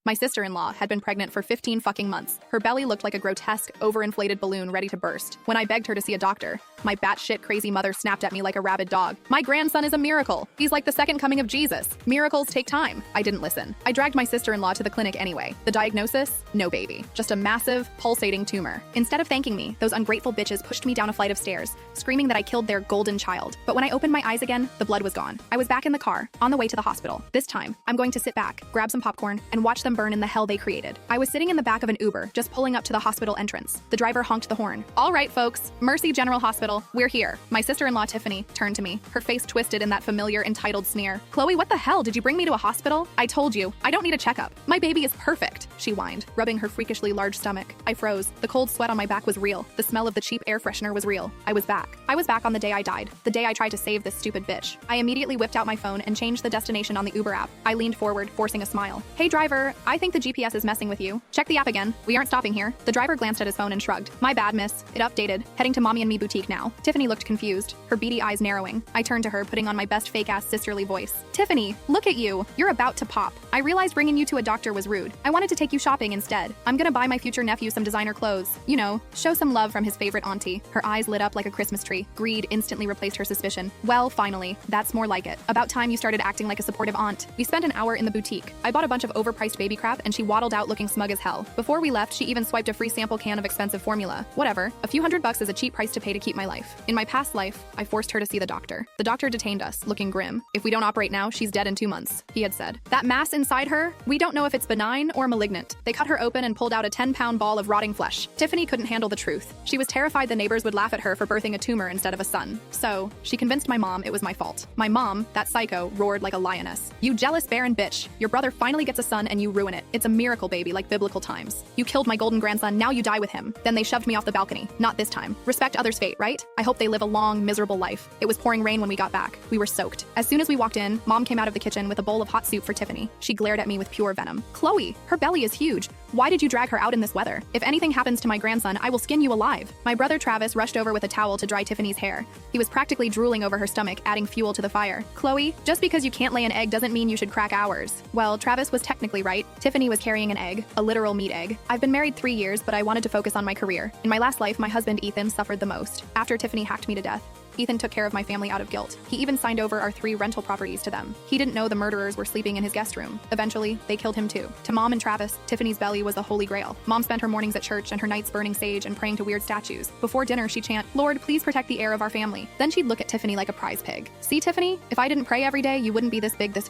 My sister-in-law had been pregnant for 15 fucking months. Her belly looked like a grotesque, overinflated balloon ready to burst. When I begged her to see a doctor, my batshit crazy mother snapped at me like a rabid dog. My grandson is a miracle. He's like the second coming of Jesus. Miracles take time. I didn't listen. I dragged my sister-in-law to the clinic anyway. The diagnosis? No baby. Just a massive, pulsating tumor. Instead of thanking me, those ungrateful bitches pushed me down a flight of stairs, screaming that I killed their golden child. But when I opened my eyes again, the blood was gone. I was back in the car, on the way to the hospital. This time, I'm going to sit back, grab some popcorn, and watch them burn in the hell they created. I was sitting in the back of an Uber, just pulling up to the hospital entrance. The driver honked the horn. All right, folks, Mercy General Hospital, we're here. My sister-in-law, Tiffany, turned to me, her face twisted in that familiar entitled sneer. Chloe, what the hell? Did you bring me to a hospital? I told you, I don't need a checkup. My baby is perfect, she whined, rubbing her freakishly large stomach. I froze. The cold sweat on my back was real. The smell of the cheap air freshener was real. I was back. I was back on the day I died, the day I tried to save this stupid bitch. I immediately whipped out my phone and changed the destination on the Uber app. I leaned forward, forcing a smile. Hey driver, I think the GPS is messing with you. Check the app again. We aren't stopping here. The driver glanced at his phone and shrugged. My bad, miss. It updated. Heading to Mommy and Me boutique now. Tiffany looked confused, her beady eyes narrowing. I turned to her, putting on my best fake-ass sisterly voice. Tiffany, look at you. You're about to pop. I realized bringing you to a doctor was rude. I wanted to take you shopping instead. I'm gonna buy my future nephew some designer clothes. You know, show some love from his favorite auntie. Her eyes lit up like a Christmas tree. Greed instantly replaced her suspicion. Well, finally. That's more like it. About time you started acting like a supportive aunt. We spent an hour in the boutique. I bought a bunch of overpriced baby crap and she waddled out looking smug as hell. Before we left, she even swiped a free sample can of expensive formula. Whatever. A few $100 is a cheap price to pay to keep my life. In my past life, I forced her to see the doctor. The doctor detained us, looking grim. If we don't operate now, she's dead in 2 months, he had said. That mass inside her, we don't know if it's benign or malignant. They cut her open and pulled out a 10-pound ball of rotting flesh. Tiffany couldn't handle the truth. She was terrified the neighbors would laugh at her for birthing a tumor instead of a son. So, she convinced my mom it was my fault. My mom, that psycho, roared like a lioness. You jealous barren bitch. Your brother finally gets a son and you ruin it. It's a miracle baby like biblical times. You killed my golden grandson, now you die with him. Then they shoved me off the balcony. Not this time. Respect others' fate, right? I hope they live a long, miserable life. It was pouring rain when we got back. We were soaked. As soon as we walked in, Mom came out of the kitchen with a bowl of hot soup for Tiffany. She glared at me with pure venom. Chloe, her belly is huge. Why did you drag her out in this weather? If anything happens to my grandson, I will skin you alive. My brother Travis rushed over with a towel to dry Tiffany's hair. He was practically drooling over her stomach, adding fuel to the fire. Chloe, just because you can't lay an egg doesn't mean you should crack ours. Well, Travis was technically right. Tiffany was carrying an egg, a literal meat egg. I've been married 3 years, but I wanted to focus on my career. In my last life, my husband Ethan suffered the most. After Tiffany hacked me to death, Ethan took care of my family out of guilt. He even signed over our 3 rental properties to them. He didn't know the murderers were sleeping in his guest room. Eventually, they killed him too. To Mom and Travis, Tiffany's belly was the holy grail. Mom spent her mornings at church and her nights burning sage and praying to weird statues. Before dinner, she'd chant, "Lord, please protect the heir of our family." Then she'd look at Tiffany like a prize pig. See, Tiffany? If I didn't pray every day, you wouldn't be this big this fast.